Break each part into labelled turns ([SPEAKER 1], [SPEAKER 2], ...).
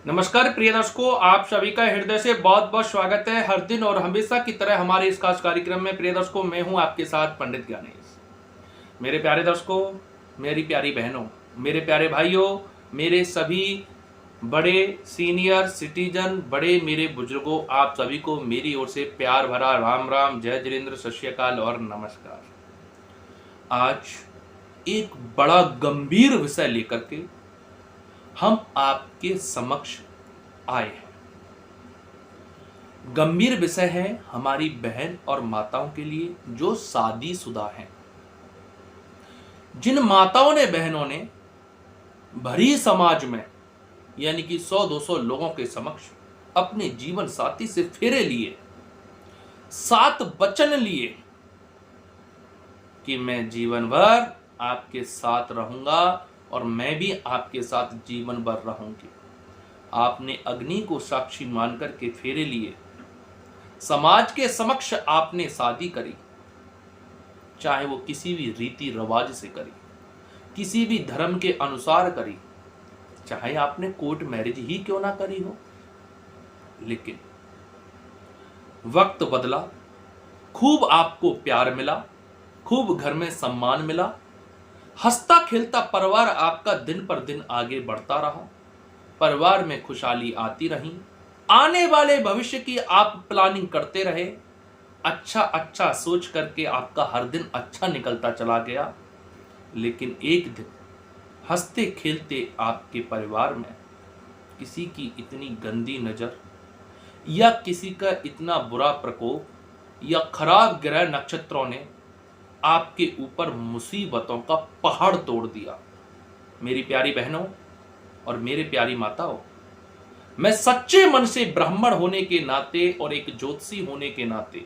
[SPEAKER 1] नमस्कार प्रिय दर्शकों, आप सभी का हृदय से बहुत बहुत स्वागत है। हर दिन और हमेशा की तरह हमारे इस खास कार्यक्रम में प्रिय दर्शकों, मैं हूं आपके साथ पंडित ज्ञानेश। मेरे प्यारे दर्शकों, मेरी प्यारी बहनों, मेरे प्यारे भाइयों, मेरे सभी बड़े सीनियर सिटीजन, बड़े मेरे बुजुर्गों, आप सभी को मेरी ओर से प्यार भरा राम राम, जय जिनेन्द्र, सत श्री अकाल और नमस्कार। आज एक बड़ा गंभीर विषय लेकर के हम आपके समक्ष आए हैं। गंभीर विषय है हमारी बहन और माताओं के लिए जो शादीशुदा हैं। जिन माताओं ने, बहनों ने भरी समाज में यानी कि 100-200 लोगों के समक्ष अपने जीवन साथी से फेरे लिए, 7 वचन लिए कि मैं जीवन भर आपके साथ रहूंगा और मैं भी आपके साथ जीवन भर रहूंगी। आपने अग्नि को साक्षी मानकर के फेरे लिए, समाज के समक्ष आपने शादी करी, चाहे वो किसी भी रीति रिवाज से करी, किसी भी धर्म के अनुसार करी, चाहे आपने कोर्ट मैरिज ही क्यों ना करी हो। लेकिन वक्त बदला, खूब आपको प्यार मिला, खूब घर में सम्मान मिला, हंसता खेलता परिवार आपका दिन पर दिन आगे बढ़ता रहा, परिवार में खुशहाली आती रही, आने वाले भविष्य की आप प्लानिंग करते रहे, अच्छा अच्छा सोच करके आपका हर दिन अच्छा निकलता चला गया। लेकिन एक दिन हंसते खेलते आपके परिवार में किसी की इतनी गंदी नजर या किसी का इतना बुरा प्रकोप या खराब ग्रह नक्षत्रों ने आपके ऊपर मुसीबतों का पहाड़ तोड़ दिया। मेरी प्यारी बहनों और मेरे प्यारी माताओं, मैं सच्चे मन से ब्राह्मण होने के नाते और एक ज्योतिषी होने के नाते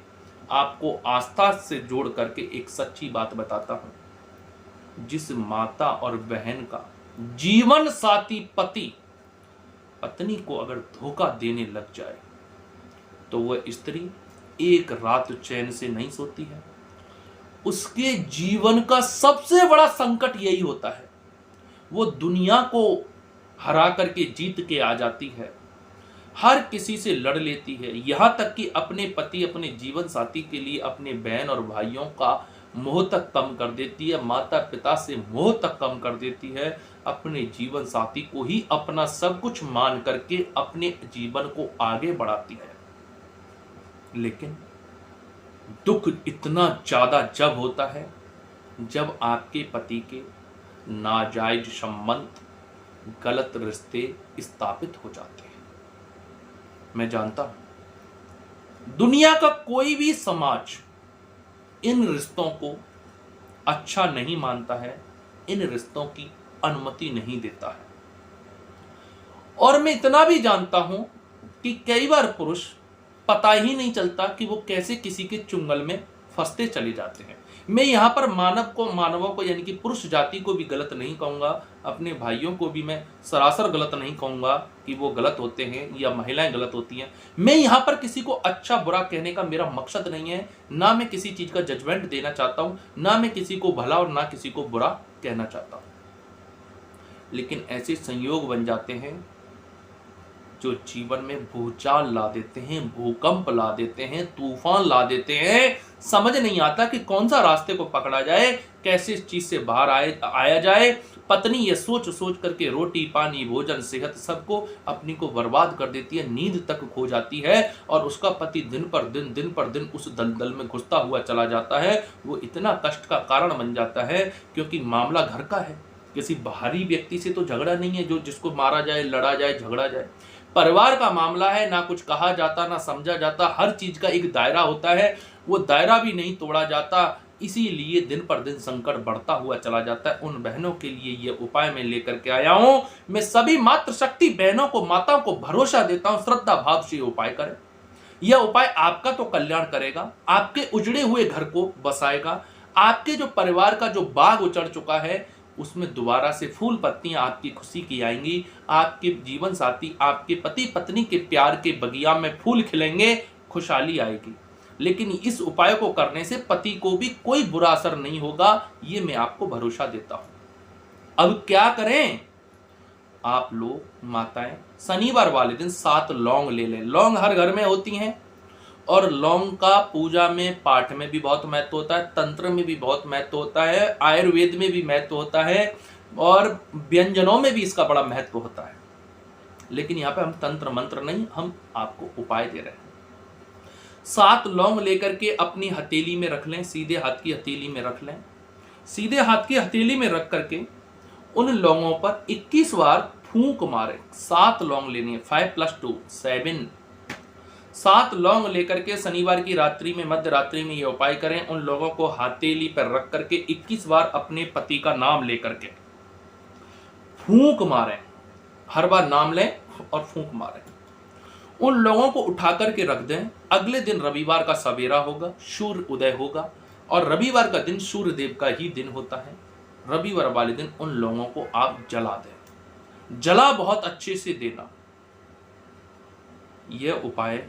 [SPEAKER 1] आपको आस्था से जोड़ करके एक सच्ची बात बताता हूं। जिस माता और बहन का जीवन साथी पति पत्नी को अगर धोखा देने लग जाए तो वह स्त्री एक रात चैन से नहीं सोती है। उसके जीवन का सबसे बड़ा संकट यही होता है, वो दुनिया को हरा करके जीत के आ जाती है, हर किसी से लड़ लेती है, यहां तक कि अपने पति, अपने जीवन साथी के लिए अपने बहन और भाइयों का मोह तक कम कर देती है, माता पिता से मोह तक कम कर देती है, अपने जीवन साथी को ही अपना सब कुछ मान करके अपने जीवन को आगे बढ़ाती है। लेकिन दुख इतना ज्यादा जब होता है जब आपके पति के नाजायज संबंध, गलत रिश्ते स्थापित हो जाते हैं। मैं जानता हूं दुनिया का कोई भी समाज इन रिश्तों को अच्छा नहीं मानता है, इन रिश्तों की अनुमति नहीं देता है। और मैं इतना भी जानता हूं कि कई बार पुरुष पता ही नहीं चलता कि वो कैसे किसी के चुंगल में फंसते चले जाते हैं। मैं यहाँ पर मानवों को यानी कि पुरुष जाति को भी गलत नहीं कहूँगा, अपने भाइयों को भी मैं सरासर गलत नहीं कहूँगा कि वो गलत होते हैं या महिलाएं गलत होती हैं। मैं यहाँ पर किसी को अच्छा बुरा कहने का मेरा मकसद नहीं है, ना मैं किसी चीज़ का जजमेंट देना चाहता हूँ, ना मैं किसी को भला और ना किसी को बुरा कहना चाहता हूँ। लेकिन ऐसे संयोग बन जाते हैं जो जीवन में भूचाल ला देते हैं, भूकंप ला देते हैं, तूफान ला देते हैं। समझ नहीं आता कि कौन सा रास्ते को पकड़ा जाए, कैसे इस चीज से बाहर आया जाए। पत्नी ये सोच सोच करके रोटी पानी भोजन सेहत सबको अपनी को बर्बाद कर देती है, नींद तक खो जाती है और उसका पति दिन पर दिन उस दलदल में घुसता हुआ चला जाता है। वो इतना कष्ट का कारण बन जाता है क्योंकि मामला घर का है, किसी बाहरी व्यक्ति से तो झगड़ा नहीं है जो जिसको मारा जाए, लड़ा जाए, झगड़ा जाए। परिवार का मामला है, ना कुछ कहा जाता ना समझा जाता, हर चीज का एक दायरा होता है, वो दायरा भी नहीं तोड़ा जाता। इसीलिए दिन पर दिन संकट बढ़ता हुआ चला जाता है। उन बहनों के लिए ये उपाय मैं लेकर के आया हूं। मैं सभी मातृशक्ति बहनों को, माताओं को भरोसा देता हूं, श्रद्धा भाव से उपाय करें। यह उपाय आपका तो कल्याण करेगा, आपके उजड़े हुए घर को बसाएगा, आपके जो परिवार का जो बाग उचड़ चुका है उसमें दोबारा से फूल पत्तियां आपकी खुशी की आएंगी। आपके जीवन साथी, आपके पति पत्नी के प्यार के बगिया में फूल खिलेंगे, खुशहाली आएगी। लेकिन इस उपाय को करने से पति को भी कोई बुरा असर नहीं होगा, ये मैं आपको भरोसा देता हूं। अब क्या करें? आप लोग माताएं शनिवार वाले दिन 7 लौंग ले लें। लौंग हर घर में होती हैं और लौंग का पूजा में पाठ में भी बहुत महत्व होता है, तंत्र में भी बहुत महत्व होता है, आयुर्वेद में भी महत्व होता है और व्यंजनों में भी इसका बड़ा महत्व होता है। लेकिन यहाँ पे हम तंत्र मंत्र नहीं, हम आपको उपाय दे रहे हैं। 7 लौंग लेकर के अपनी हथेली में रख लें, सीधे हाथ की हथेली में रख लें। सीधे हाथ की हथेली में रख करके उन लौंगों पर 21 बार फूंक मारें। 7 लौंग लेनी है, 5 + 2 7। 7 लौंग लेकर के शनिवार की रात्रि में, मध्य रात्रि में ये उपाय करें। उन लोगों को हथेली पर रख करके 21 बार अपने पति का नाम लेकर के फूंक मारें। हर बार नाम लें और फूंक मारें। उन लोगों को उठा करके रख दें। अगले दिन रविवार का सवेरा होगा, सूर्य उदय होगा और रविवार का दिन सूर्य देव का ही दिन होता है। रविवार वाले दिन उन लोगों को आप जला दें। जला बहुत अच्छे से देना। यह उपाय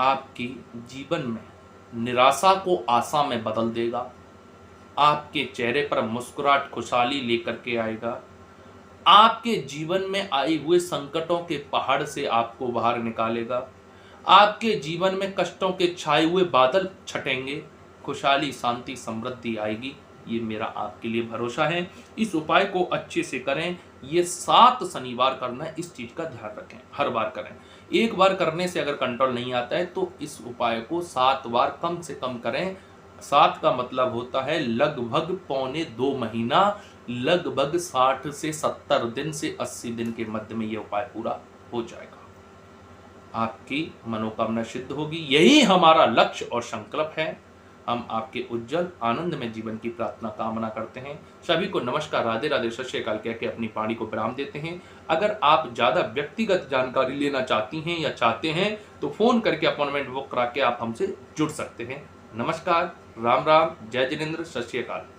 [SPEAKER 1] आपकी जीवन में निराशा को आशा में बदल देगा। आपके चेहरे पर मुस्कुराहट, खुशहाली लेकर के आएगा। आपके जीवन में आए हुए संकटों के पहाड़ से आपको बाहर निकालेगा। आपके जीवन में कष्टों के छाए हुए बादल छटेंगे। खुशहाली, शांति, समृद्धि आएगी। ये मेरा आपके लिए भरोसा है। इस उपाय को अच्छे से करें। ये 7 शनिवार करना है, इस चीज का ध्यान रखें। हर बार करें। एक बार करने से अगर कंट्रोल नहीं आता है तो इस उपाय को 7 बार कम से कम करें। 7 का मतलब होता है लगभग 1.25 महीना, लगभग 60 से 70 दिन से 80 दिन के मध्य में यह उपाय पूरा हो जाएगा। आपकी मनोकामना सिद्ध होगी। यही हमारा लक्ष्य और संकल्प है। हम आपके उज्जवल आनंदमय जीवन की प्रार्थना कामना करते हैं। सभी को नमस्कार, राधे राधे, सत श्री अकाल कह के अपनी वाणी को विराम देते हैं। अगर आप ज्यादा व्यक्तिगत जानकारी लेना चाहती हैं या चाहते हैं तो फोन करके अपॉइंटमेंट बुक करा के आप हमसे जुड़ सकते हैं। नमस्कार, राम राम, जय जिनेंद्र, सत श्री अकाल।